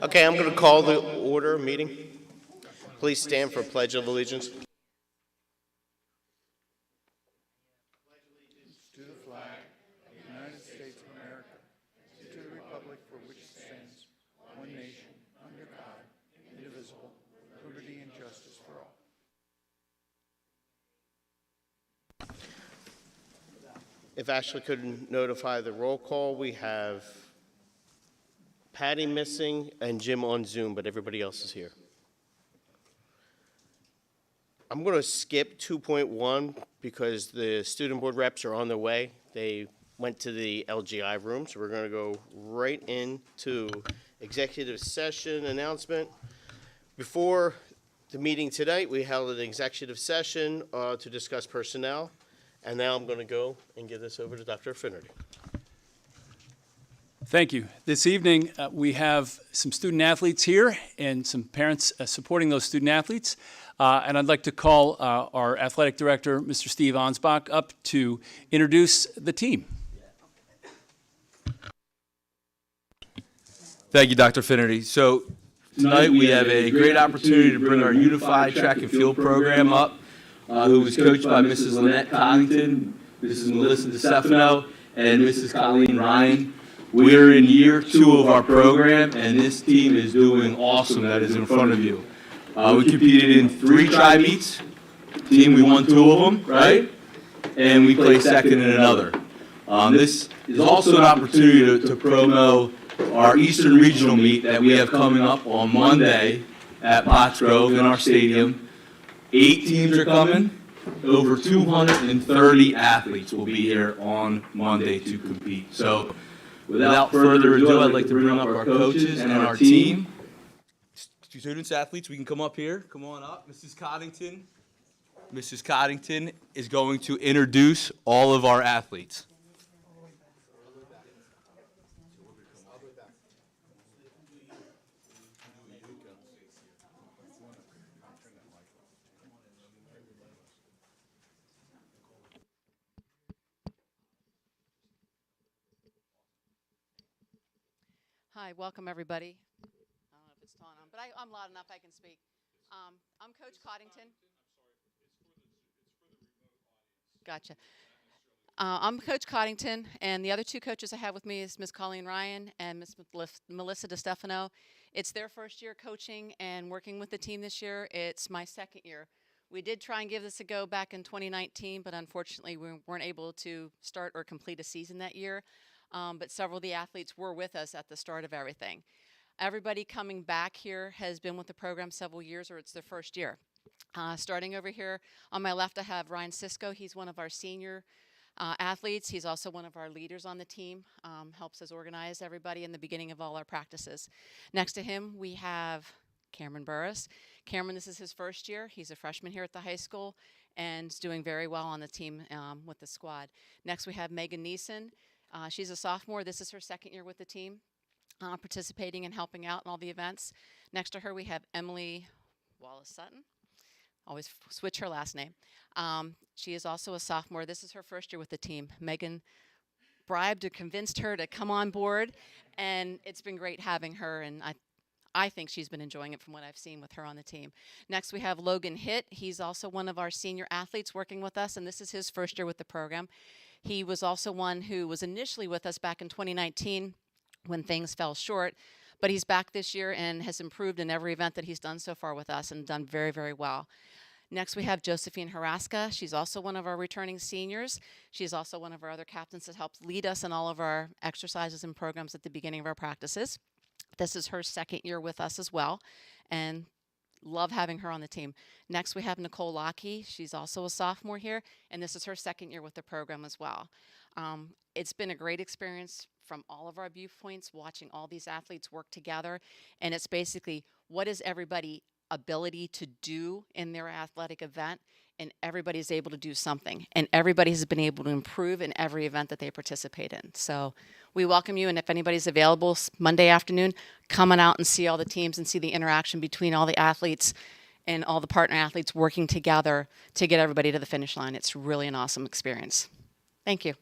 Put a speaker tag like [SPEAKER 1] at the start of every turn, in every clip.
[SPEAKER 1] Okay, I'm going to call the order meeting. Please stand for Pledge of Allegiance.
[SPEAKER 2] To the flag of the United States of America, to the republic for which it stands, one nation, under God, indivisible, liberty and justice for all.
[SPEAKER 1] If Ashley could notify the roll call, we have Patty missing and Jim on Zoom, but everybody else is here. I'm going to skip 2.1 because the student board reps are on their way. They went to the LGI room, so we're going to go right into executive session announcement. Before the meeting tonight, we held an executive session to discuss personnel, and now I'm going to go and give this over to Dr. Finnerty.
[SPEAKER 3] Thank you. This evening, we have some student athletes here and some parents supporting those student athletes. And I'd like to call our athletic director, Mr. Steve Ansbach, up to introduce the team.
[SPEAKER 4] Thank you, Dr. Finnerty. So tonight we have a great opportunity to bring our unified track and field program up, who was coached by Mrs. Lynette Coddington, Mrs. Melissa DeStefano, and Mrs. Colleen Ryan. We're in year 2 of our program, and this team is doing awesome that is in front of you. We competed in 3 tri-meets. Team, we won 2 of them, right? And we placed second in another. This is also an opportunity to promo our Eastern Regional meet that we have coming up on Monday at Pottsgrove in our stadium. 8 teams are coming. Over 230 athletes will be here on Monday to compete. So without further ado, I'd like to bring up our coaches and our team. Students, athletes, we can come up here. Come on up. Mrs. Coddington. Mrs. Coddington is going to introduce all of our athletes.
[SPEAKER 5] Hi, welcome everybody. I don't know if it's on, but I'm loud enough I can speak. I'm Coach Coddington. Gotcha. I'm Coach Coddington, and the other 2 coaches I have with me is Miss Colleen Ryan and Miss Melissa DeStefano. It's their first year coaching and working with the team this year. It's my second year. We did try and give this a go back in 2019, but unfortunately we weren't able to start or complete a season that year. But several of the athletes were with us at the start of everything. Everybody coming back here has been with the program several years, or it's their first year. Starting over here on my left, I have Ryan Sisko. He's one of our senior athletes. He's also one of our leaders on the team, helps us organize everybody in the beginning of all our practices. Next to him, we have Cameron Burris. Cameron, this is his first year. He's a freshman here at the high school and is doing very well on the team with the squad. Next, we have Megan Neeson. She's a sophomore. This is her second year with the team, participating and helping out in all the events. Next to her, we have Emily Wallace-Sutton. Always switch her last name. She is also a sophomore. This is her first year with the team. Megan bribed or convinced her to come on board, and it's been great having her, and I think she's been enjoying it from what I've seen with her on the team. Next, we have Logan Hitt. He's also one of our senior athletes working with us, and this is his first year with the program. He was also one who was initially with us back in 2019 when things fell short, but he's back this year and has improved in every event that he's done so far with us and done very, very well. Next, we have Josephine Harasca. She's also one of our returning seniors. She's also one of our other captains that helps lead us in all of our exercises and programs at the beginning of our practices. This is her second year with us as well, and love having her on the team. Next, we have Nicole Lockey. She's also a sophomore here, and this is her second year with the program as well. It's been a great experience from all of our viewpoints, watching all these athletes work together, and it's basically what is everybody ability to do in their athletic event, and everybody's able to do something, and everybody has been able to improve in every event that they participate in. So we welcome you, and if anybody's available Monday afternoon, come on out and see all the teams and see the interaction between all the athletes and all the partner athletes working together to get everybody to the finish line. It's really an awesome experience. Thank you.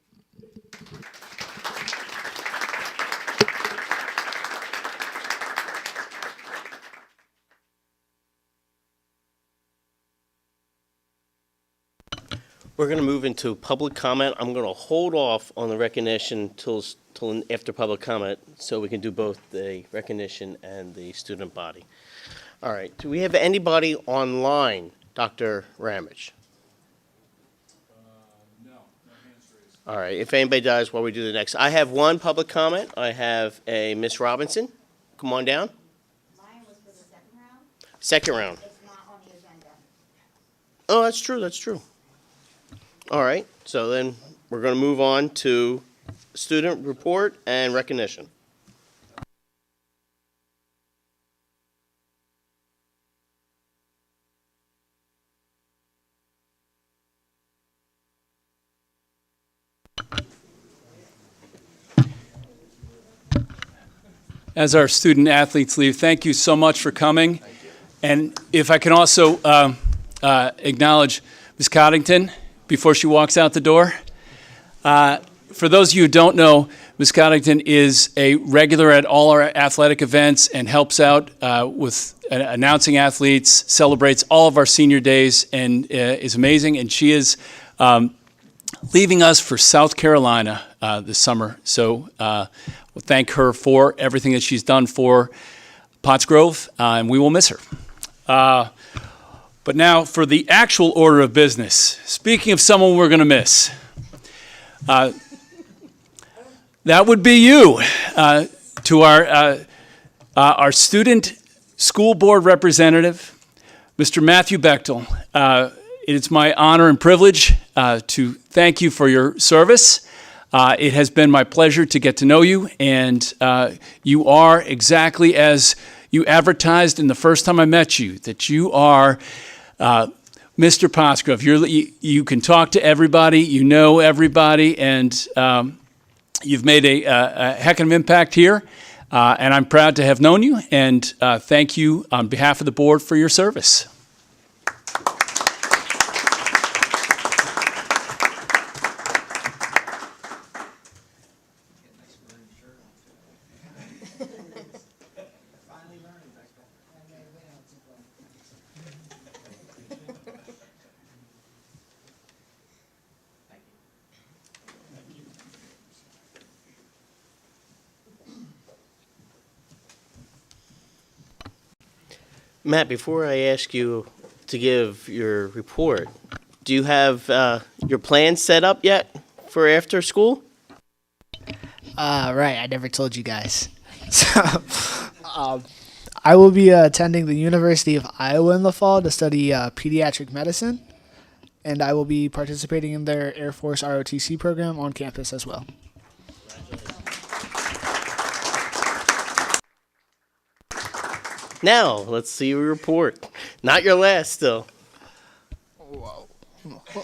[SPEAKER 1] We're going to move into public comment. I'm going to hold off on the recognition till after public comment so we can do both the recognition and the student body. All right. Do we have anybody online, Dr. Ramage?
[SPEAKER 3] No hands raised.
[SPEAKER 1] All right. If anybody does, while we do the next. I have one public comment. I have a Miss Robinson. Come on down.
[SPEAKER 6] Mine was for the second round.
[SPEAKER 1] Second round.
[SPEAKER 6] It's not on the agenda.
[SPEAKER 1] Oh, that's true. That's true. All right. So then we're going to move on to student report and recognition.
[SPEAKER 3] As our student athletes leave, thank you so much for coming. And if I can also acknowledge Ms. Coddington before she walks out the door. For those of you who don't know, Ms. Coddington is a regular at all our athletic events and helps out with announcing athletes, celebrates all of our senior days, and is amazing. And she is leaving us for South Carolina this summer. So we'll thank her for everything that she's done for Pottsgrove, and we will miss her. But now for the actual order of business. Speaking of someone we're going to miss, that would be you. To our student school board representative, Mr. Matthew Bechtel. It is my honor and privilege to thank you for your service. It has been my pleasure to get to know you, and you are exactly as you advertised in the first time I met you, that you are Mr. Pottsgrove. You can talk to everybody, you know everybody, and you've made a heck of an impact here, and I'm proud to have known you, and thank you on behalf of the board for your service.
[SPEAKER 1] Matt, before I ask you to give your report, do you have your plans set up yet for after school?
[SPEAKER 7] Right, I never told you guys. So, I will be attending the University of Iowa in the fall to study pediatric medicine, and I will be participating in their Air Force ROTC program on campus as well.
[SPEAKER 1] Now, let's see your report. Not your last, still.
[SPEAKER 7] Well,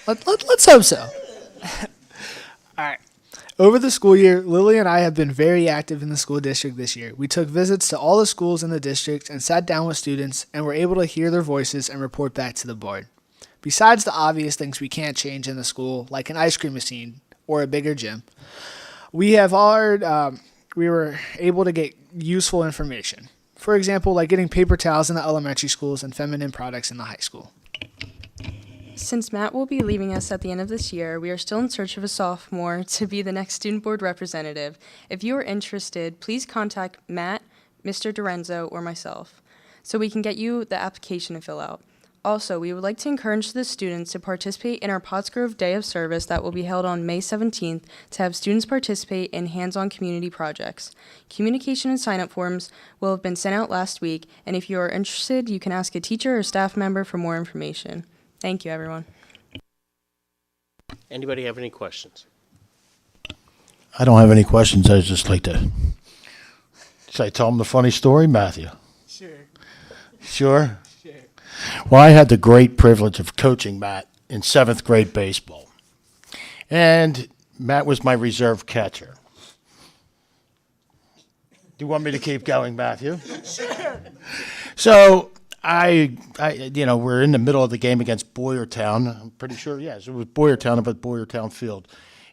[SPEAKER 7] let's hope so. All right. Over the school year, Lily and I have been very active in the school district this year. We took visits to all the schools in the district and sat down with students and were able to hear their voices and report back to the board. Besides the obvious things we can't change in the school, like an ice cream machine or a bigger gym, we were able to get useful information. For example, like getting paper towels in the elementary schools and feminine products in the high school.
[SPEAKER 8] Since Matt will be leaving us at the end of this year, we are still in search of a sophomore to be the next student board representative. If you are interested, please contact Matt, Mr. Dorenzo, or myself, so we can get you the application to fill out. Also, we would like to encourage the students to participate in our Pottsgrove Day of Service that will be held on May 17th to have students participate in hands-on community projects. Communication and sign-up forms will have been sent out last week, and if you are interested, you can ask a teacher or staff member for more information. Thank you, everyone.
[SPEAKER 1] Anybody have any questions?
[SPEAKER 9] I don't have any questions. I'd just like to. Should I tell them the funny story, Matthew?
[SPEAKER 7] Sure.
[SPEAKER 9] Sure? Sure. Well, I had the great privilege of coaching Matt in 7th grade baseball. And Matt was my reserve catcher. Do you want me to keep going, Matthew? Sure. So we're in the middle of the game against Boyertown. I'm pretty sure, yes, it was Boyertown, up at Boyertown Field.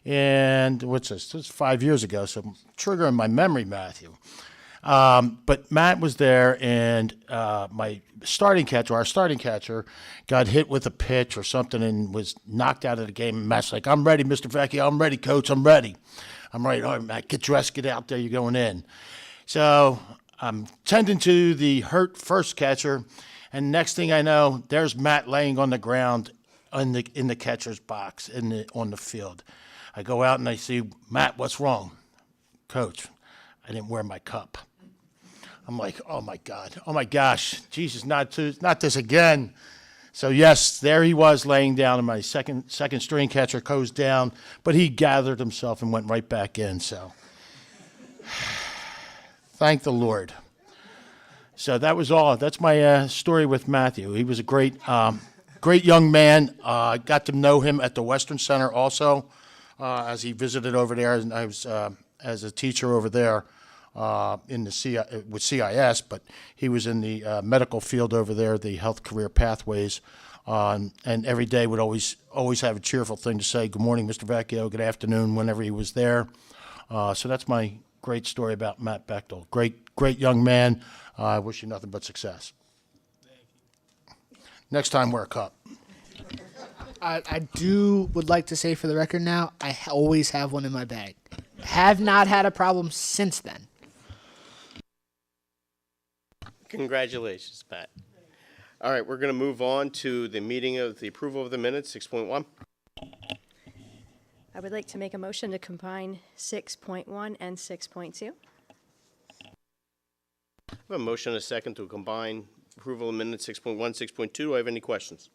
[SPEAKER 9] And what's this? This was 5 years ago, so I'm triggering my memory, Matthew. But Matt was there, and our starting catcher, got hit with a pitch or something and was knocked out of the game. And Matt's like, "I'm ready, Mr. Vecchio. I'm ready, Coach. I'm ready." I'm ready. All right, Matt, get dressed, get out there. You're going in. So I'm tending to the hurt first catcher, and next thing I know, there's Matt laying on the ground in the catcher's box on the field. I go out and I see, "Matt, what's wrong?" "Coach, I didn't wear my cup." I'm like, "Oh my God, oh my gosh, Jesus, not this again." So yes, there he was laying down, and my second string catcher goes down, but he gathered himself and went right back in. So thank the Lord. So that was all. That's my story with Matthew. He was a great young man. Got to know him at the Western Center also, as he visited over there, and I was as a teacher over there. With CIS, but he was in the medical field over there, the health career pathways, and every day would always have a cheerful thing to say. "Good morning, Mr. Vecchio. Good afternoon," whenever he was there. So that's my great story about Matt Bechtel. Great young man. I wish you nothing but success. Next time, wear a cup.
[SPEAKER 7] I would like to say for the record now, I always have one in my bag. Have not had a problem since then.
[SPEAKER 1] Congratulations, Pat. All right, we're going to move on to the meeting of the approval of the minutes, 6.1.
[SPEAKER 10] I would like to make a motion to combine 6.1 and 6.2.
[SPEAKER 1] I have a motion and a second to combine approval of minutes 6.1, 6.2. Do I have any questions?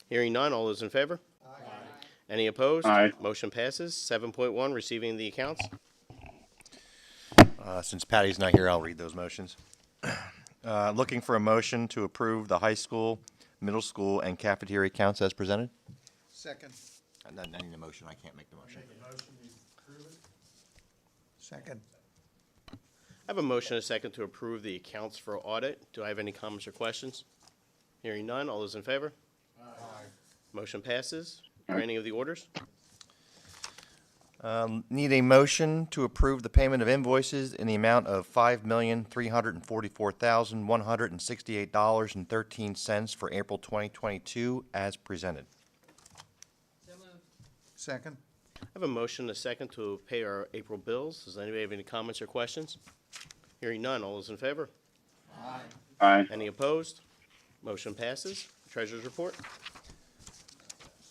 [SPEAKER 1] Hearing none, all those in favor? Aye. Any opposed?
[SPEAKER 11] Aye.
[SPEAKER 1] Motion passes. 7.1, receiving the accounts.
[SPEAKER 11] Since Patty's not here, I'll read those motions. Looking for a motion to approve the high school, middle school, and cafeteria accounts as presented.
[SPEAKER 2] Second.
[SPEAKER 11] I need a motion. I can't make the motion.
[SPEAKER 2] Second.
[SPEAKER 1] I have a motion and a second to approve the accounts for audit. Do I have any comments or questions? Hearing none, all those in favor? Aye. Motion passes. Granting of the orders.
[SPEAKER 11] Need a motion to approve the payment of invoices in the amount of $5,344,168.13 for April 2022 as presented.
[SPEAKER 2] Second.
[SPEAKER 1] I have a motion and a second to pay our April bills. Does anybody have any comments or questions? Hearing none, all those in favor?
[SPEAKER 11] Aye.
[SPEAKER 1] Any opposed? Motion passes. Treasurer's report.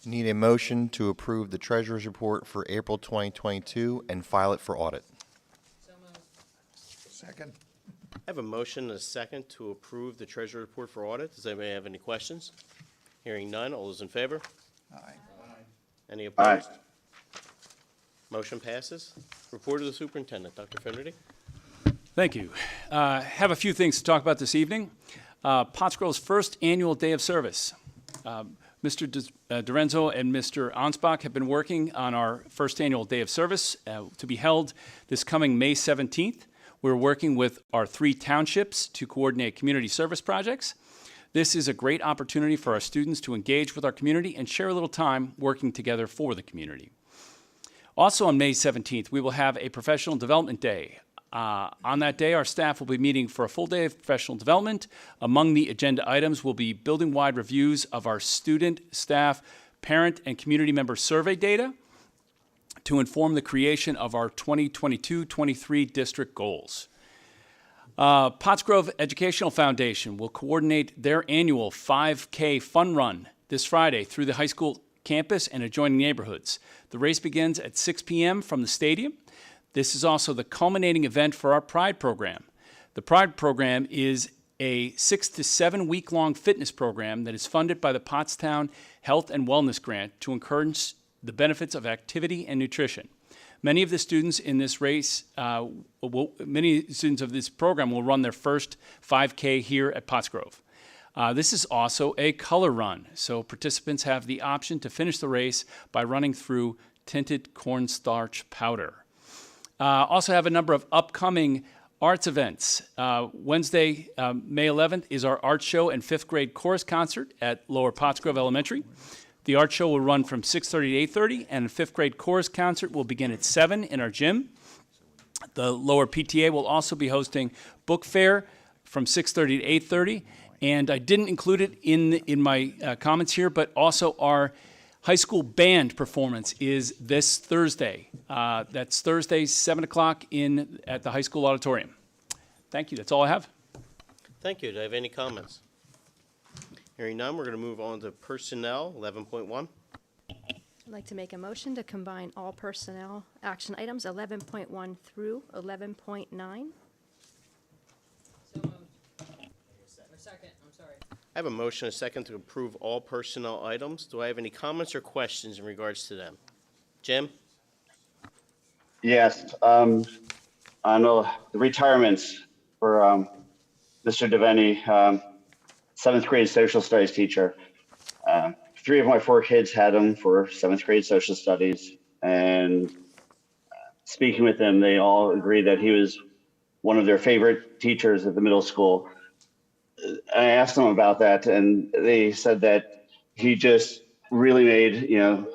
[SPEAKER 11] Need a motion to approve the treasurer's report for April 2022 and file it for audit.
[SPEAKER 2] Second.
[SPEAKER 1] I have a motion and a second to approve the treasurer report for audit. Does anybody have any questions? Hearing none, all those in favor?
[SPEAKER 2] Aye.
[SPEAKER 1] Any opposed? Motion passes. Report of the superintendent, Dr. Finnerty.
[SPEAKER 3] Thank you. Have a few things to talk about this evening. Pottsgrove's first annual day of service. Mr. Dorenzo and Mr. Ansbach have been working on our first annual day of service to be held this coming May 17th. We're working with our 3 townships to coordinate community service projects. This is a great opportunity for our students to engage with our community and share a little time working together for the community. Also on May 17th, we will have a professional development day. On that day, our staff will be meeting for a full day of professional development. Among the agenda items will be building-wide reviews of our student, staff, parent, and community member survey data to inform the creation of our 2022-23 district goals. Pottsgrove Educational Foundation will coordinate their annual 5K fun run this Friday through the high school campus and adjoining neighborhoods. The race begins at 6 p.m. from the stadium. This is also the culminating event for our Pride program. The Pride program is a 6 to 7 week-long fitness program that is funded by the Pottstown Health and Wellness Grant to encourage the benefits of activity and nutrition. Many of the students in this race, many students of this program will run their first 5K here at Pottsgrove. This is also a color run, so participants have the option to finish the race by running through tinted cornstarch powder. Also have a number of upcoming arts events. Wednesday, May 11th is our art show and 5th grade chorus concert at Lower Pottsgrove Elementary. The art show will run from 6:30 to 8:30, and the 5th grade chorus concert will begin at 7 in our gym. The lower PTA will also be hosting book fair from 6:30 to 8:30. And I didn't include it in my comments here, but also our high school band performance is this Thursday. That's Thursday, 7 o'clock at the high school auditorium. Thank you. That's all I have.
[SPEAKER 1] Thank you. Do I have any comments? Hearing none, we're going to move on to personnel, 11.1.
[SPEAKER 10] I'd like to make a motion to combine all personnel action items 11.1 through 11.9.
[SPEAKER 1] I have a motion and a second to approve all personnel items. Do I have any comments or questions in regards to them? Jim?
[SPEAKER 12] Yes, on the retirements for Mr. Devaney, seventh grade social studies teacher. 3 of my 4 kids had him for seventh grade social studies, and speaking with them, they all agreed that he was one of their favorite teachers at the middle school. I asked them about that, and they said that he just really made,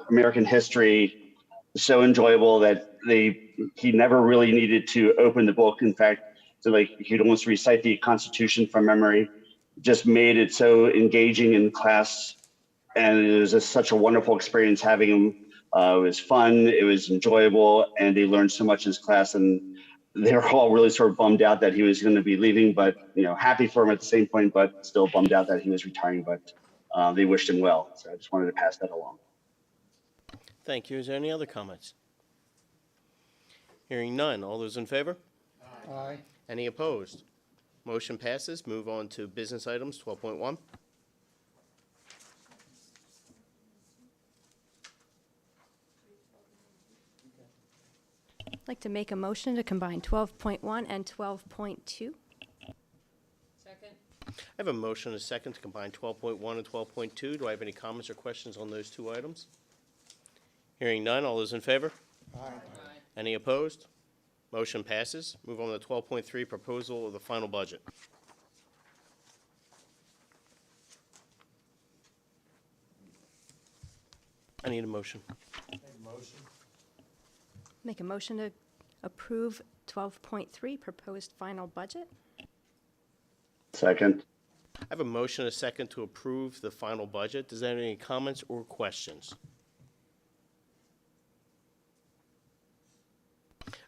[SPEAKER 12] American history so enjoyable that he never really needed to open the book. In fact, so he'd almost recite the Constitution from memory. Just made it so engaging in class, and it was just such a wonderful experience having him. It was fun, it was enjoyable, and they learned so much in his class. And they were all really sort of bummed out that he was going to be leaving, but happy for him at the same point, but still bummed out that he was retiring. But they wished him well, so I just wanted to pass that along.
[SPEAKER 1] Thank you. Is there any other comments? Hearing none. All those in favor?
[SPEAKER 2] Aye.
[SPEAKER 1] Any opposed? Motion passes. Move on to business items, 12.1.
[SPEAKER 10] I'd like to make a motion to combine 12.1 and 12.2.
[SPEAKER 1] I have a motion and a second to combine 12.1 and 12.2. Do I have any comments or questions on those two items? Hearing none. All those in favor?
[SPEAKER 2] Aye.
[SPEAKER 1] Any opposed? Motion passes. Move on to 12.3, proposal of the final budget. I need a motion.
[SPEAKER 10] Make a motion to approve 12.3 proposed final budget.
[SPEAKER 12] Second.
[SPEAKER 1] I have a motion and a second to approve the final budget. Does anyone have any comments or questions?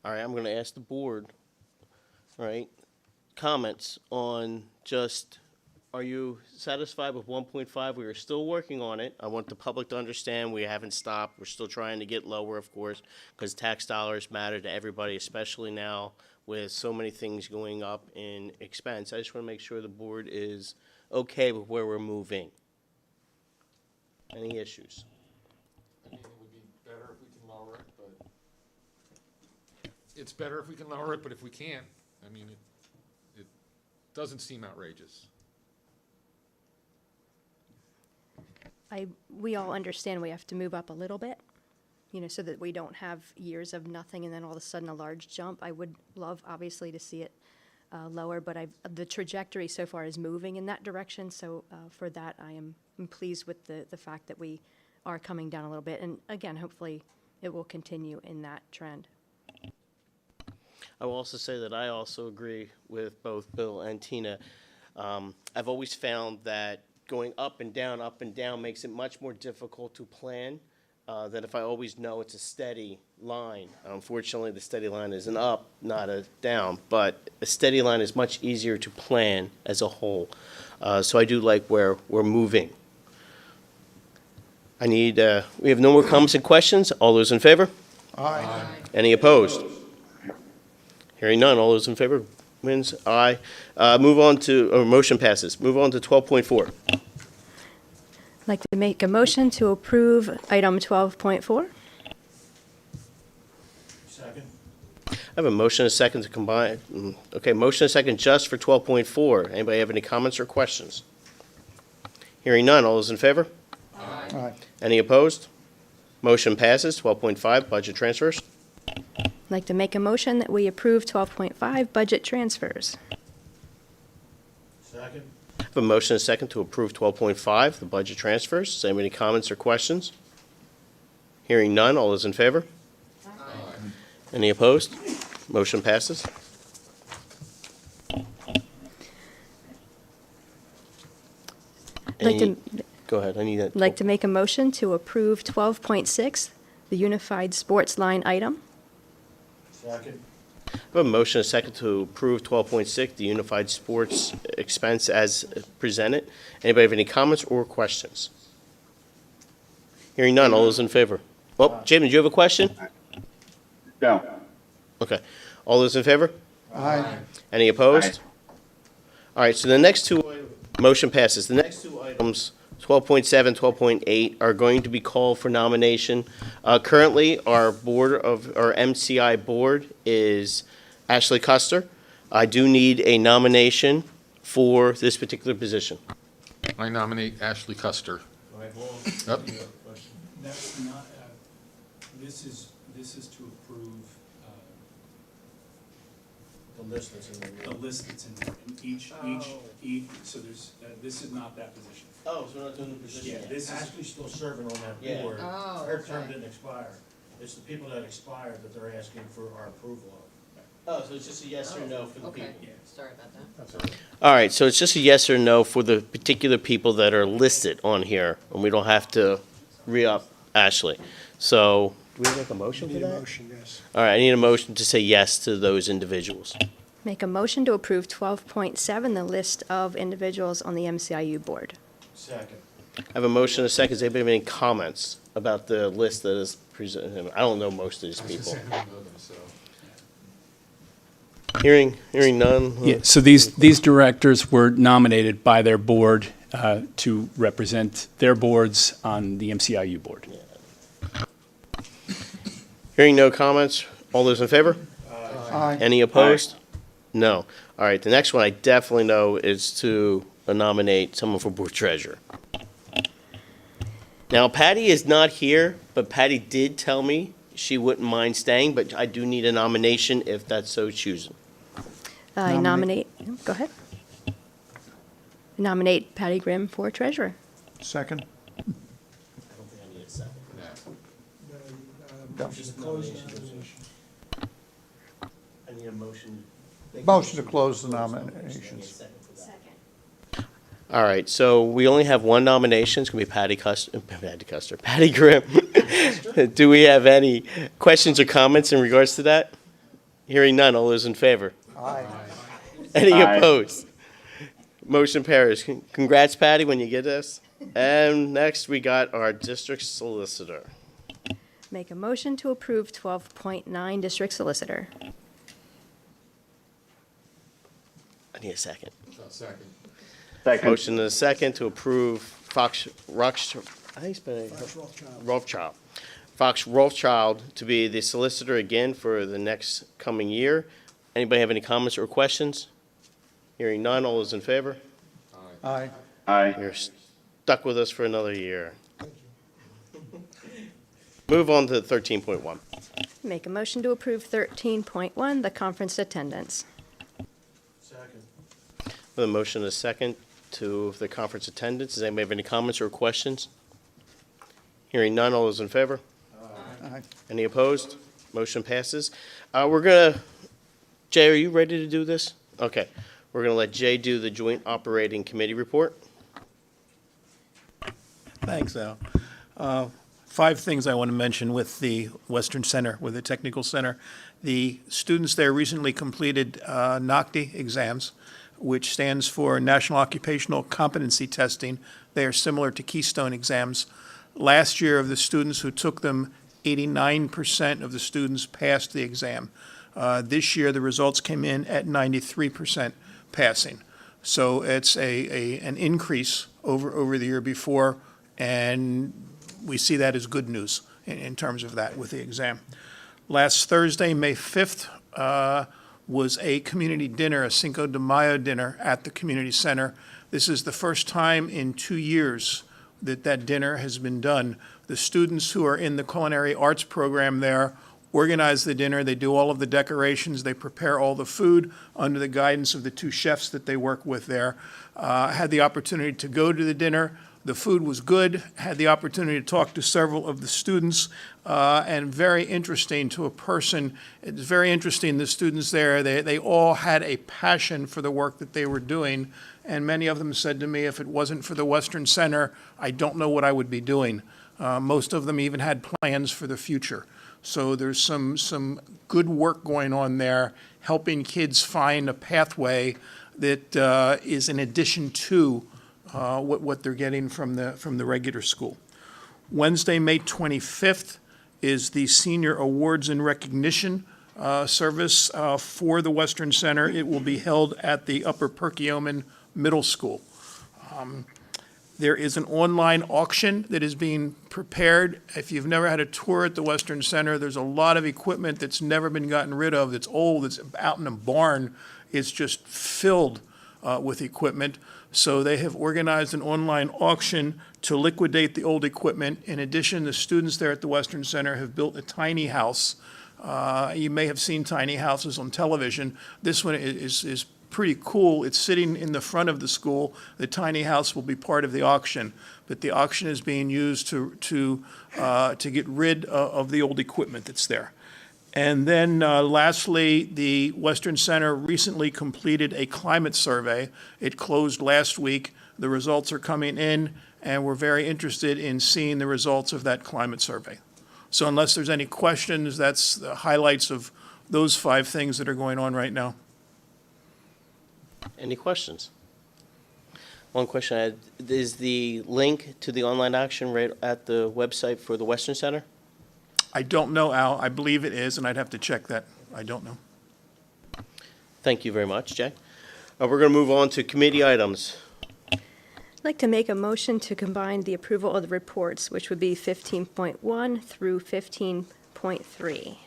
[SPEAKER 1] All right, I'm going to ask the board, all right, comments on just, are you satisfied with 1.5? We are still working on it. I want the public to understand we haven't stopped. We're still trying to get lower, of course, because tax dollars matter to everybody, especially now with so many things going up in expense. I just want to make sure the board is okay with where we're moving. Any issues?
[SPEAKER 13] I think it would be better if we can lower it, but it's better if we can lower it, but if we can't, I mean, it doesn't seem outrageous.
[SPEAKER 10] We all understand we have to move up a little bit, so that we don't have years of nothing and then all of a sudden a large jump. I would love, obviously, to see it lower, but the trajectory so far is moving in that direction. So for that, I'm pleased with the fact that we are coming down a little bit. And again, hopefully it will continue in that trend.
[SPEAKER 1] I will also say that I also agree with both Bill and Tina. I've always found that going up and down makes it much more difficult to plan than if I always know it's a steady line. Unfortunately, the steady line is an up, not a down, but a steady line is much easier to plan as a whole. So I do like where we're moving. We have no more comments and questions. All those in favor?
[SPEAKER 2] Aye.
[SPEAKER 1] Any opposed? Hearing none. All those in favor? Wins? Aye. Motion passes. Move on to 12.4.
[SPEAKER 10] I'd like to make a motion to approve item 12.4.
[SPEAKER 9] Second.
[SPEAKER 1] I have a motion and a second to combine. Okay, motion and a second just for 12.4. Anybody have any comments or questions? Hearing none. All those in favor?
[SPEAKER 2] Aye.
[SPEAKER 1] Any opposed? Motion passes. 12.5, budget transfers.
[SPEAKER 10] I'd like to make a motion that we approve 12.5 budget transfers.
[SPEAKER 9] Second.
[SPEAKER 1] I have a motion and a second to approve 12.5, the budget transfers. Does anybody have any comments or questions? Hearing none. All those in favor? Any opposed? Motion passes.
[SPEAKER 10] I'd like to,
[SPEAKER 1] Go ahead, I need that.
[SPEAKER 10] like to make a motion to approve 12.6, the unified sports line item.
[SPEAKER 9] Second.
[SPEAKER 1] I have a motion, a second to approve 12.6, the unified sports expense as presented. Anybody have any comments or questions? Hearing none, all those in favor? Oh, Jamin, do you have a question?
[SPEAKER 12] No.
[SPEAKER 1] Okay. All those in favor?
[SPEAKER 2] Aye.
[SPEAKER 1] Any opposed? All right, so the next two, motion passes. The next two items, 12.7, 12.8, are going to be called for nomination. Currently, our MCI board is Ashley Custer. I do need a nomination for this particular position.
[SPEAKER 13] I nominate Ashley Custer. Yep.
[SPEAKER 3] That's not, this is to approve
[SPEAKER 9] The list that's in the.
[SPEAKER 3] the list that's in each, so there's, this is not that position.
[SPEAKER 1] Oh, so we're not doing the position
[SPEAKER 3] Yeah, this is,
[SPEAKER 9] Ashley's still serving on that
[SPEAKER 1] Yeah.
[SPEAKER 9] board.
[SPEAKER 5] Oh,
[SPEAKER 9] Her term
[SPEAKER 5] okay.
[SPEAKER 9] didn't expire. It's the people that expired that they're asking for our approval of.
[SPEAKER 1] oh, so it's just a yes or no for the people.
[SPEAKER 5] Sorry about that.
[SPEAKER 1] All right, so it's just a yes or no for the particular people that are listed on here, and we don't have to re-up Ashley. So, do we make a motion for that?
[SPEAKER 2] Motion, yes.
[SPEAKER 1] All right, I need a motion to say yes to those individuals.
[SPEAKER 10] Make a motion to approve 12.7, the list of individuals on the MCIU board.
[SPEAKER 9] Second.
[SPEAKER 1] I have a motion and a second. Does anybody have any comments about the list that is presented? I don't know most of these people. Hearing none.
[SPEAKER 3] yeah, so these directors were nominated by their board to represent their boards on the MCIU board.
[SPEAKER 1] Hearing no comments. All those in favor?
[SPEAKER 2] Aye.
[SPEAKER 1] Any opposed? No. All right, the next one I definitely know is to nominate someone for board treasurer. Now, Patty is not here, but Patty did tell me she wouldn't mind staying, but I do need a nomination if that's so chosen.
[SPEAKER 10] I nominate, go ahead. Nominate Patty Grimm for treasurer.
[SPEAKER 2] Second.
[SPEAKER 1] I don't think I need a second.
[SPEAKER 2] No.
[SPEAKER 1] Just nomination. I need a motion.
[SPEAKER 2] Motion to close the nominations.
[SPEAKER 1] All right, so we only have one nomination. It's going to be Patty Grimm. Do we have any questions or comments in regards to that? Hearing none, all those in favor?
[SPEAKER 2] Aye.
[SPEAKER 1] Any
[SPEAKER 12] Aye.
[SPEAKER 1] opposed? Motion carries. Congrats, Patty, when you get this. And next, we got our district solicitor.
[SPEAKER 10] Make a motion to approve 12.9, district solicitor.
[SPEAKER 1] I need a second.
[SPEAKER 13] Second.
[SPEAKER 12] Second.
[SPEAKER 1] Motion and a second to approve Fox Rothschild to be the solicitor again for the next coming year. Anybody have any comments or questions? Hearing none, all those in favor?
[SPEAKER 2] Aye.
[SPEAKER 12] Aye.
[SPEAKER 1] You're stuck with us for another year. Move on to 13.1.
[SPEAKER 10] Make a motion to approve 13.1, the conference attendance.
[SPEAKER 9] Second.
[SPEAKER 1] With a motion and a second to the conference attendance. Does anybody have any comments or questions? Hearing none, all those in favor?
[SPEAKER 2] Aye.
[SPEAKER 1] Any opposed? Motion passes. We're gonna, Jay, are you ready to do this? Okay. We're gonna let Jay do the Joint Operating Committee report.
[SPEAKER 14] Thanks, Al. 5 things I want to mention with the Western Center, with the Technical Center. The students there recently completed NOCTI exams, which stands for National Occupational Competency Testing. They are similar to Keystone exams. Last year, of the students who took them, 89% of the students passed the exam. This year, the results came in at 93% passing. So it's an increase over the year before, and we see that as good news in terms of that with the exam. Last Thursday, May 5th, was a community dinner, a Cinco de Mayo dinner at the community center. This is the first time in 2 years that dinner has been done. The students who are in the culinary arts program there organize the dinner. They do all of the decorations. They prepare all the food under the guidance of the 2 chefs that they work with there. Had the opportunity to go to the dinner. The food was good, had the opportunity to talk to several of the students, and very interesting to a person. It's very interesting, the students there, they all had a passion for the work that they were doing, and many of them said to me, if it wasn't for the Western Center, I don't know what I would be doing. Most of them even had plans for the future. So there's some good work going on there, helping kids find a pathway that is in addition to what they're getting from the regular school. Wednesday, May 25th, is the Senior Awards and Recognition service for the Western Center. It will be held at the Upper Perkiomen Middle School. There is an online auction that is being prepared. If you've never had a tour at the Western Center, there's a lot of equipment that's never been gotten rid of, that's old, that's out in a barn. It's just filled with equipment. So they have organized an online auction to liquidate the old equipment. In addition, the students there at the Western Center have built a tiny house. You may have seen tiny houses on television. This one is pretty cool. It's sitting in the front of the school. The tiny house will be part of the auction, but the auction is being used to get rid of the old equipment that's there. And then lastly, the Western Center recently completed a climate survey. It closed last week. The results are coming in, and we're very interested in seeing the results of that climate survey. So unless there's any questions, that's the highlights of those 5 things that are going on right now.
[SPEAKER 1] Any questions? One question I had, is the link to the online auction right at the website for the Western Center?
[SPEAKER 14] I don't know, Al. I believe it is, and I'd have to check that. I don't know.
[SPEAKER 1] Thank you very much, Jay. We're going to move on to committee items.
[SPEAKER 10] I'd like to make a motion to combine the approval of the reports, which would be 15.1 through 15.3.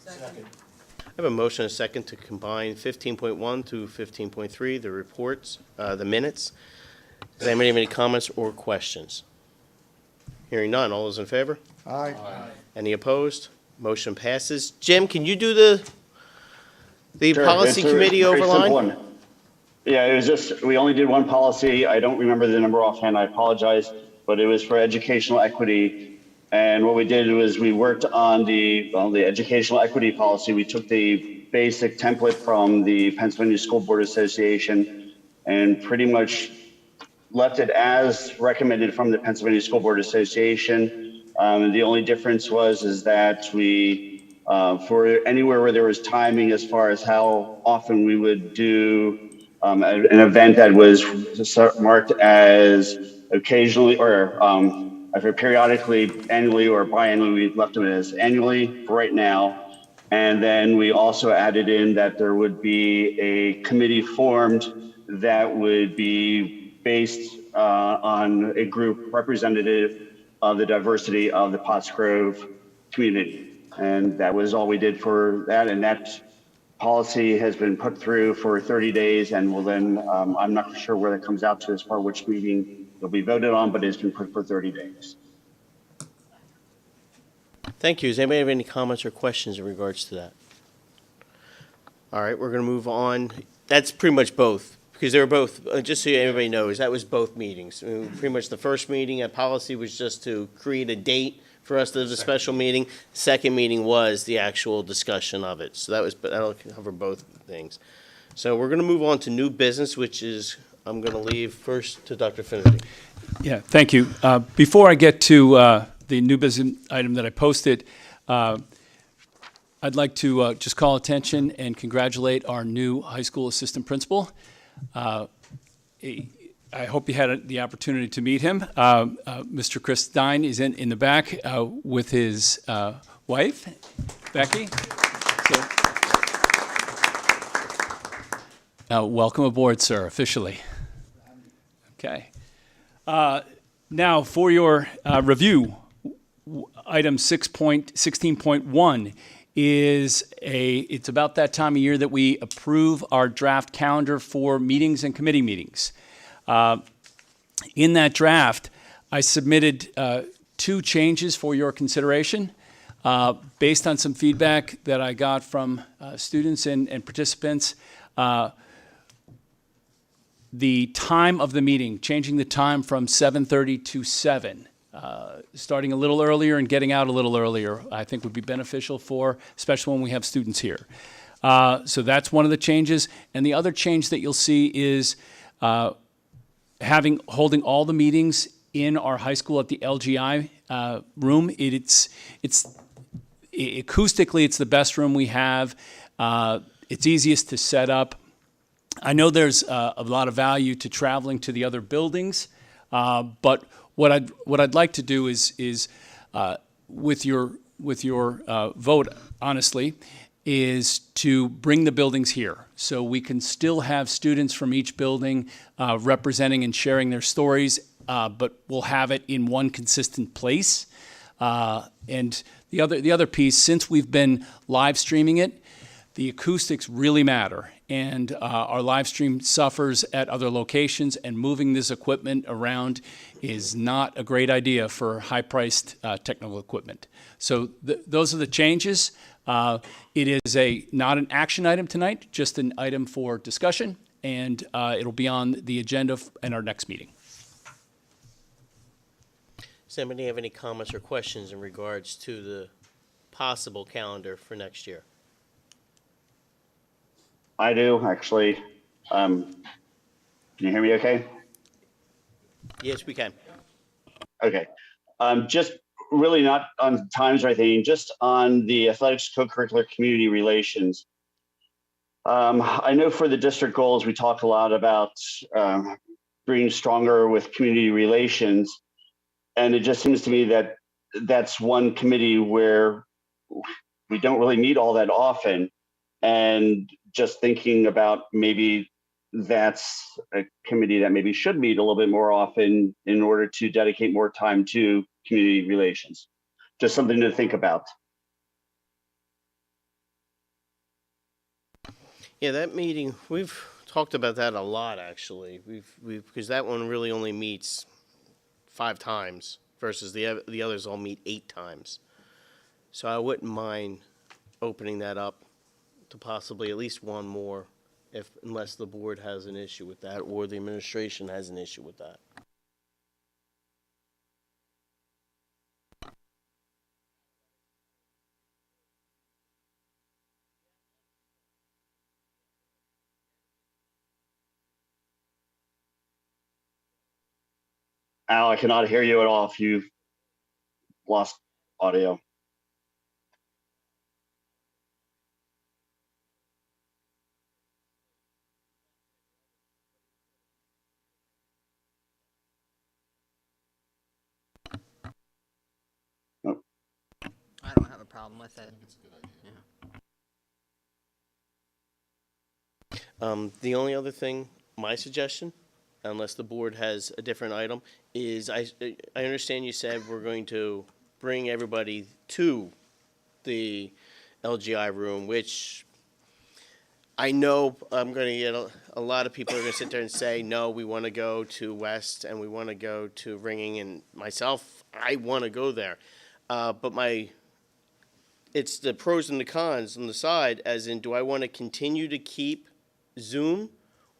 [SPEAKER 1] I have a motion and a second to combine 15.1 to 15.3, the reports, the minutes. Does anybody have any comments or questions? Hearing none, all those in favor?
[SPEAKER 2] Aye.
[SPEAKER 1] Any opposed? Motion passes. Jim, can you do the
[SPEAKER 12] Sure,
[SPEAKER 1] policy
[SPEAKER 12] it's a
[SPEAKER 1] committee
[SPEAKER 12] very simple
[SPEAKER 1] overline?
[SPEAKER 12] one. Yeah, it was just, we only did one policy. I don't remember the number offhand, I apologize, but it was for educational equity. And what we did was we worked on the educational equity policy. We took the basic template from the Pennsylvania School Board Association and pretty much left it as recommended from the Pennsylvania School Board Association. The only difference is that we, for anywhere where there was timing as far as how often we would do an event that was marked as occasionally or periodically, annually, or biannually, we left it as annually for right now. And then we also added in that there would be a committee formed that would be based on a group representative of the diversity of the Pottsgrove community. And that was all we did for that. And that policy has been put through for 30 days and will then, I'm not sure where that comes out to as far as which meeting it'll be voted on, but it's been put for 30 days.
[SPEAKER 1] Thank you. Does anybody have any comments or questions in regards to that? All right, we're going to move on. That's pretty much both, because they were both, just so everybody knows, that was both meetings. Pretty much the first meeting at policy was just to create a date for us to have a special meeting. Second meeting was the actual discussion of it. So that'll cover both things. So we're going to move on to new business, which is, I'm going to leave first to Dr. Finnerty.
[SPEAKER 3] Yeah, thank you. Before I get to the new business item that I posted, I'd like to just call attention and congratulate our new high school assistant principal. I hope you had the opportunity to meet him. Mr. Chris Stein is in the back with his wife, Becky. So, welcome aboard, sir, officially. Okay. Now, for your review, item 16.1 is it's about that time of year that we approve our draft calendar for meetings and committee meetings. In that draft, I submitted 2 changes for your consideration based on some feedback that I got from students and participants. the time of the meeting, changing the time from 7:30 to 7. Starting a little earlier and getting out a little earlier, I think would be beneficial especially when we have students here. So that's one of the changes. And the other change that you'll see is holding all the meetings in our high school at the LGI room. Acoustically, it's the best room we have. It's easiest to set up. I know there's a lot of value to traveling to the other buildings, but what I'd like to do is with your vote, honestly, is to bring the buildings here so we can still have students from each building representing and sharing their stories, but we'll have it in one consistent place. And the other piece, since we've been live streaming it, the acoustics really matter, and our live stream suffers at other locations, and moving this equipment around is not a great idea for high-priced technical equipment. So those are the changes. It is not an action item tonight, just an item for discussion, and it'll be on the agenda in our next meeting.
[SPEAKER 1] Does anybody have any comments or questions in regards to the possible calendar for next year?
[SPEAKER 12] I do, actually. Can you hear me okay?
[SPEAKER 1] Yes, we can.
[SPEAKER 12] Okay. Just really not on times or anything, just on the athletics co-curricular community relations. I know for the district goals, we talk a lot about being stronger with community relations. And it just seems to me that that's one committee where we don't really meet all that often. And just thinking about maybe that's a committee that maybe should meet a little bit more often in order to dedicate more time to community relations. Just something to think about.
[SPEAKER 1] Yeah, that meeting, we've talked about that a lot, actually. We've because that one really only meets 5 times versus the others all meet 8 times. So I wouldn't mind opening that up to possibly at least one more, unless the board has an issue with that or the administration has an issue with that.
[SPEAKER 12] Al, I cannot hear you at all if you've lost audio.
[SPEAKER 15] I don't have a problem with it.
[SPEAKER 1] The only other thing, my suggestion, unless the board has a different item, is I understand you said we're going to bring everybody to the LGI room, which I know I'm going to get a lot of people are going to sit there and say, no, we want to go to West and we want to go to Ringing, and myself, I want to go there. But it's the pros and the cons on the side, as in, do I want to continue to keep Zoom,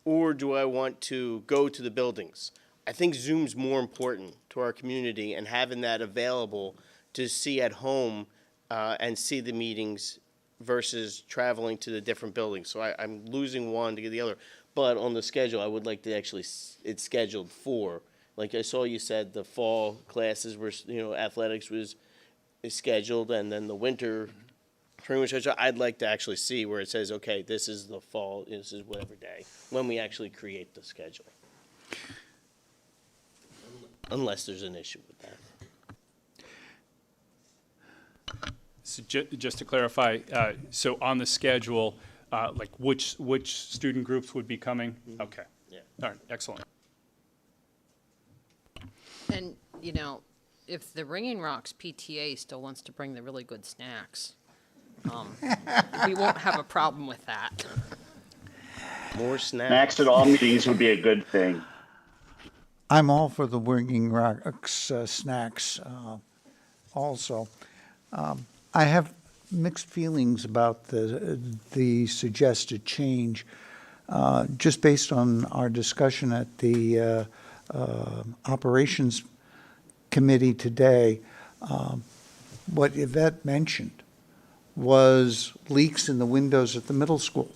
[SPEAKER 1] or do I want to go to the buildings? I think Zoom's more important to our community, and having that available to see at home and see the meetings versus traveling to the different buildings. So I'm losing one to get the other. But on the schedule, I would like to actually, it's scheduled for, like I saw you said, the fall classes were, athletics is scheduled, and then the winter, pretty much, I'd like to actually see where it says, okay, this is the fall, this is whatever day, when we actually create the schedule. Unless there's an issue with that.
[SPEAKER 3] So just to clarify, so on the schedule, like which student groups would be coming? Okay.
[SPEAKER 1] Yeah.
[SPEAKER 3] All right, excellent.
[SPEAKER 15] And, if the Ringing Rocks PTA still wants to bring the really good snacks, we won't have a problem with that.
[SPEAKER 1] More snacks.
[SPEAKER 12] Snacks at all meetings would be a good thing.
[SPEAKER 2] I'm all for the Ringing Rocks snacks also. I have mixed feelings about the suggested change. just based on our discussion at the Operations Committee today, what Yvette mentioned was leaks in the windows at the middle school.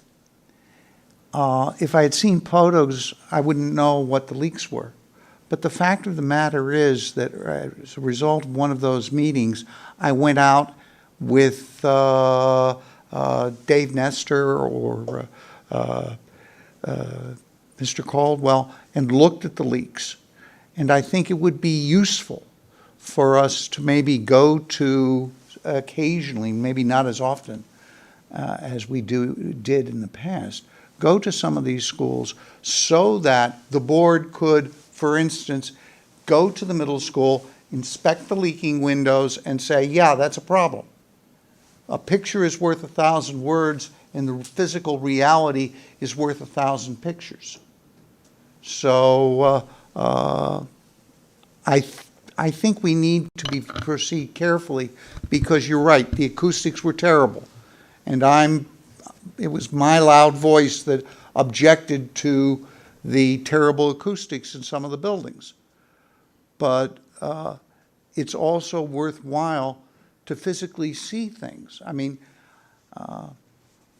[SPEAKER 2] If I had seen photos, I wouldn't know what the leaks were. But the fact of the matter is that as a result of one of those meetings, I went out with Dave Nestor or Mr. Caldwell and looked at the leaks. And I think it would be useful for us to maybe go to occasionally, maybe not as often as we did in the past, go to some of these schools so that the board could, for instance, go to the middle school, inspect the leaking windows, and say, yeah, that's a problem. A picture is worth 1,000 words, and the physical reality is worth 1,000 pictures. So I think we need to proceed carefully, because you're right, the acoustics were terrible. And it was my loud voice that objected to the terrible acoustics in some of the buildings. But it's also worthwhile to physically see things. I mean,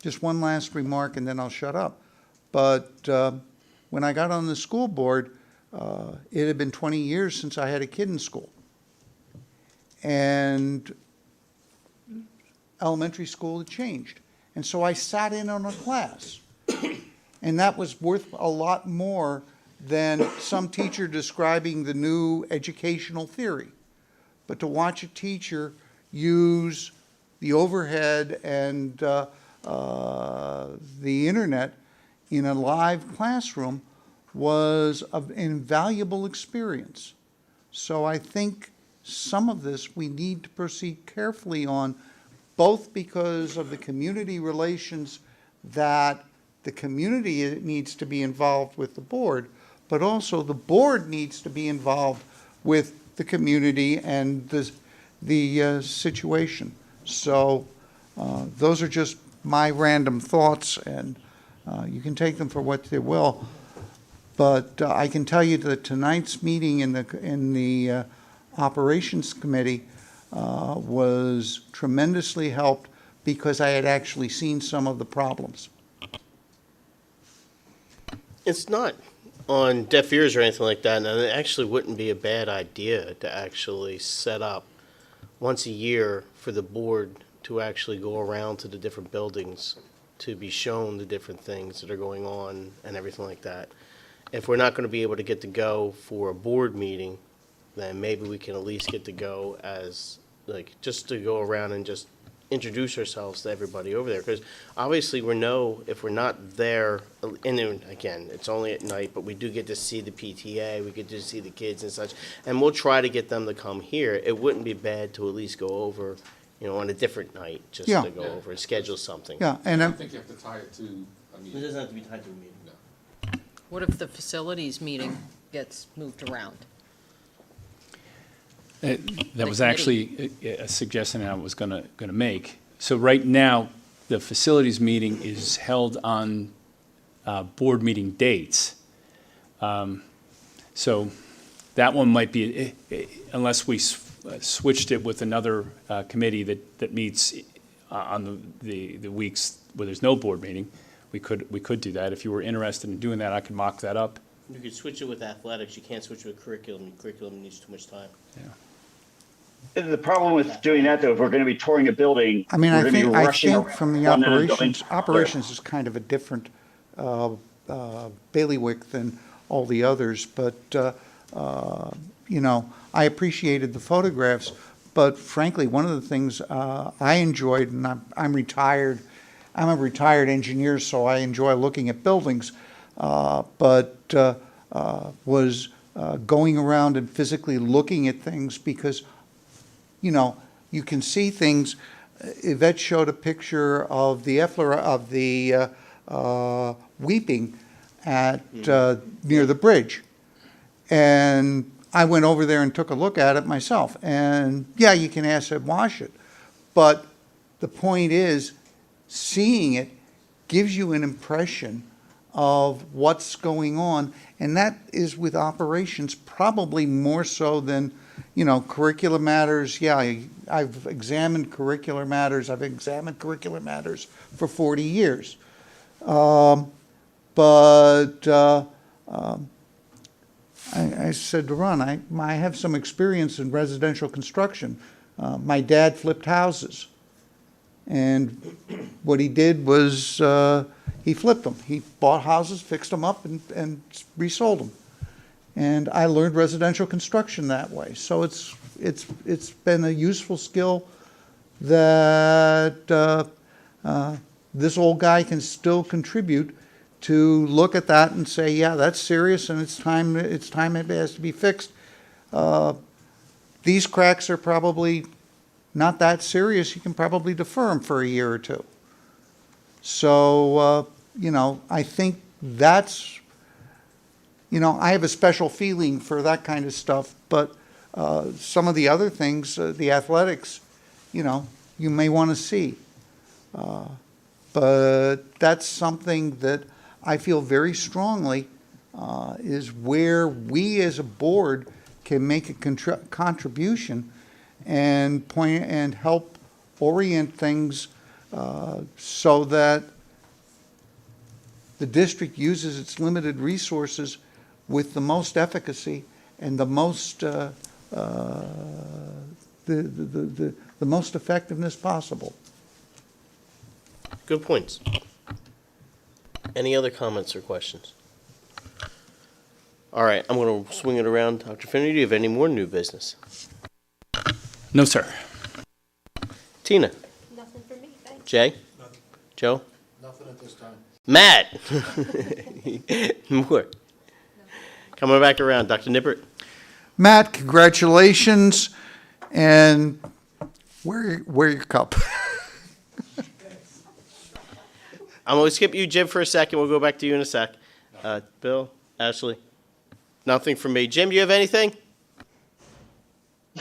[SPEAKER 2] just one last remark and then I'll shut up. But when I got on the school board, it had been 20 years since I had a kid in school. And elementary school had changed. And so I sat in on a class. And that was worth a lot more than some teacher describing the new educational theory. But to watch a teacher use the overhead and the internet in a live classroom was an invaluable experience. So I think some of this we need to proceed carefully on, both because of the community relations that the community needs to be involved with the board, but also the board needs to be involved with the community and the situation. So those are just my random thoughts, and you can take them for what they will. But I can tell you that tonight's meeting in the Operations Committee was tremendously helped because I had actually seen some of the problems.
[SPEAKER 1] It's not on deaf ears or anything like that, and it actually wouldn't be a bad idea to actually set up once a year for the board to actually go around to the different buildings to be shown the different things that are going on and everything like that. If we're not going to be able to get to go for a board meeting, then maybe we can at least get to go as, like, just to go around and just introduce ourselves to everybody over there. Because obviously if we're not there, and then, again, it's only at night, but we do get to see the PTA, we get to see the kids and such, and we'll try to get them to come here. It wouldn't be bad to at least go over, on a different night, just
[SPEAKER 2] Yeah.
[SPEAKER 1] to go over and schedule something.
[SPEAKER 2] Yeah, and
[SPEAKER 13] I think you have to tie it to a
[SPEAKER 1] It
[SPEAKER 13] meeting.
[SPEAKER 1] doesn't have to be tied to a meeting.
[SPEAKER 15] What if the facilities meeting gets moved around?
[SPEAKER 3] That was actually a suggestion I was gonna make. So right now, the facilities meeting is held on board meeting dates. So that one might be, unless we switched it with another committee that meets on the weeks where there's no board meeting, we could do that. If you were interested in doing that, I could mock that up.
[SPEAKER 1] You could switch it with athletics. You can't switch it with curriculum. Curriculum needs too much time.
[SPEAKER 12] The problem with doing that, though, if we're going to be touring a building,
[SPEAKER 2] I mean,
[SPEAKER 12] we're
[SPEAKER 2] I
[SPEAKER 12] going to be
[SPEAKER 2] think
[SPEAKER 12] rushing
[SPEAKER 2] from the
[SPEAKER 12] around in a building.
[SPEAKER 2] operations is kind of a different bailiwick than all the others, but I appreciated the photographs, but frankly, one of the things I enjoyed, and I'm retired, I'm a retired engineer, so I enjoy looking at buildings, but was going around and physically looking at things because you can see things. Yvette showed a picture of the weeping at near the bridge, and I went over there and took a look at it myself. And yeah, you can acid wash it, but the point is, seeing it gives you an impression of what's going on, and that is with operations probably more so than, curricular matters. Yeah, I've examined curricular matters. I've examined curricular matters for 40 years. I said to Ron, I have some experience in residential construction. My dad flipped houses. And what he did was he flipped them. He bought houses, fixed them up, and resold them. And I learned residential construction that way. So it's been a useful skill that this old guy can still contribute to look at that and say, yeah, that's serious, and it's time it has to be fixed. These cracks are probably not that serious. You can probably defer them for a year or two. So, I think that's, I have a special feeling for that kind of stuff, but some of the other things, the athletics, you may want to see. But that's something that I feel very strongly is where we as a board can make a contribution and point and help orient things so that the district uses its limited resources with the most efficacy and the most the most effectiveness possible.
[SPEAKER 1] Good points. Any other comments or questions? All right, I'm going to swing it around. Dr. Finnery, do you have any more new business?
[SPEAKER 3] No, sir.
[SPEAKER 1] Tina?
[SPEAKER 10] Nothing for me, thanks.
[SPEAKER 1] Jay? Nothing. Joe?
[SPEAKER 9] Nothing at this time.
[SPEAKER 1] Matt? More? Coming back around. Dr. Nippert?
[SPEAKER 2] Matt, congratulations, and wear your cup.
[SPEAKER 1] I'm going to skip you, Jim, for a second. We'll go back to you in a sec. Bill? Ashley? Nothing from me. Jim, do you have anything?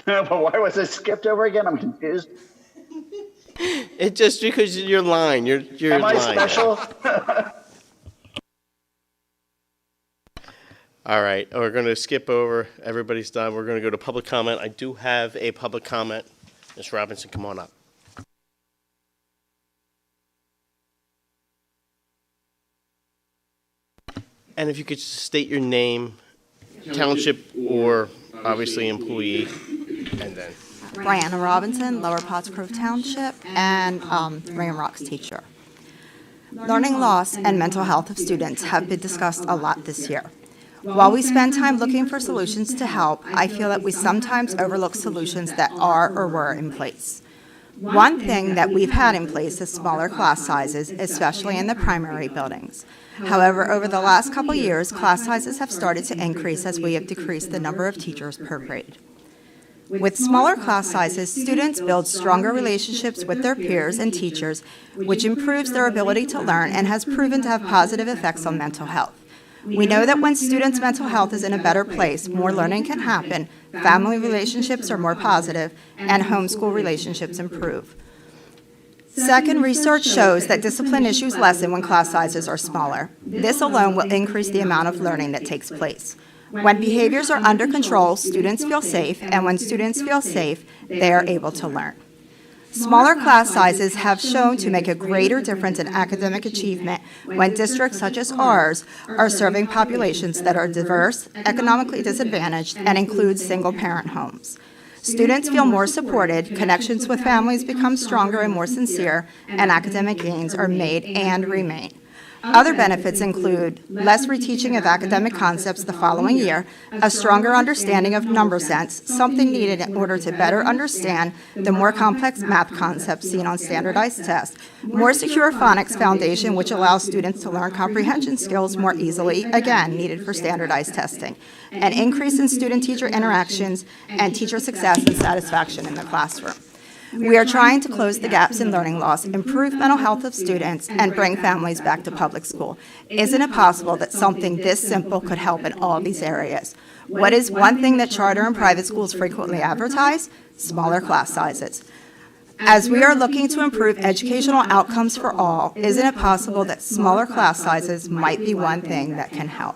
[SPEAKER 12] But why was it skipped over again? I'm confused.
[SPEAKER 1] It's just because you're lying. You're
[SPEAKER 12] Am I
[SPEAKER 1] lying.
[SPEAKER 12] special?
[SPEAKER 1] All right, we're going to skip over. Everybody's done. We're going to go to public comment. I do have a public comment. Ms. Robinson, come on up. And if you could just state your name, township, or obviously employee, and then.
[SPEAKER 6] Brianna Robinson, Lower Pottsgrove Township, and Ring Rocks teacher. Learning loss and mental health of students have been discussed a lot this year. While we spend time looking for solutions to help, I feel that we sometimes overlook solutions that are or were in place. One thing that we've had in place is smaller class sizes, especially in the primary buildings. However, over the last couple years, class sizes have started to increase as we have decreased the number of teachers per grade. With smaller class sizes, students build stronger relationships with their peers and teachers, which improves their ability to learn and has proven to have positive effects on mental health. We know that when students' mental health is in a better place, more learning can happen, family relationships are more positive, and homeschool relationships improve. Second, research shows that discipline issues lessen when class sizes are smaller. This alone will increase the amount of learning that takes place. When behaviors are under control, students feel safe, and when students feel safe, they are able to learn. Smaller class sizes have shown to make a greater difference in academic achievement when districts such as ours are serving populations that are diverse, economically disadvantaged, and include single-parent homes. Students feel more supported, connections with families become stronger and more sincere, and academic gains are made and remain. Other benefits include less reteaching of academic concepts the following year, a stronger understanding of number sense, something needed in order to better understand the more complex math concepts seen on standardized tests, more secure phonics foundation, which allows students to learn comprehension skills more easily, again, needed for standardized testing, an increase in student-teacher interactions, and teacher success and satisfaction in the classroom. We are trying to close the gaps in learning loss, improve mental health of students, and bring families back to public school. Isn't it possible that something this simple could help in all these areas? What is one thing that charter and private schools frequently advertise? Smaller class sizes. As we are looking to improve educational outcomes for all, isn't it possible that smaller class sizes might be one thing that can help?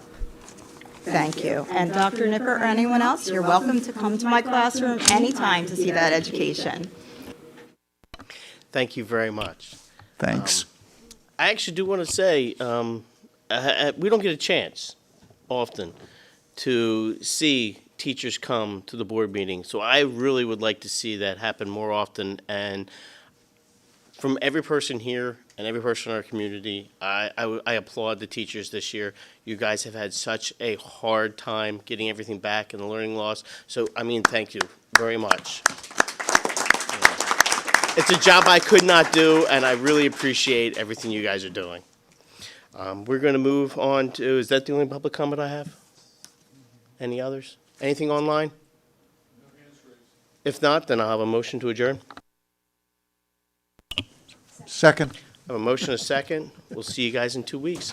[SPEAKER 6] Thank you. And Dr. Nipper or anyone else, you're welcome to come to my classroom anytime to see that education.
[SPEAKER 1] Thank you very much.
[SPEAKER 2] Thanks.
[SPEAKER 1] I actually do want to say, we don't get a chance often to see teachers come to the board meeting. So I really would like to see that happen more often. And from every person here and every person in our community, I applaud the teachers this year. You guys have had such a hard time getting everything back and the learning loss. So, I mean, thank you very much. It's a job I could not do, and I really appreciate everything you guys are doing. We're going to move on to, is that the only public comment I have? Any others? Anything online? If not, then I'll have a motion to adjourn.
[SPEAKER 2] Second.
[SPEAKER 1] I have a motion, a second. We'll see you guys in 2 weeks.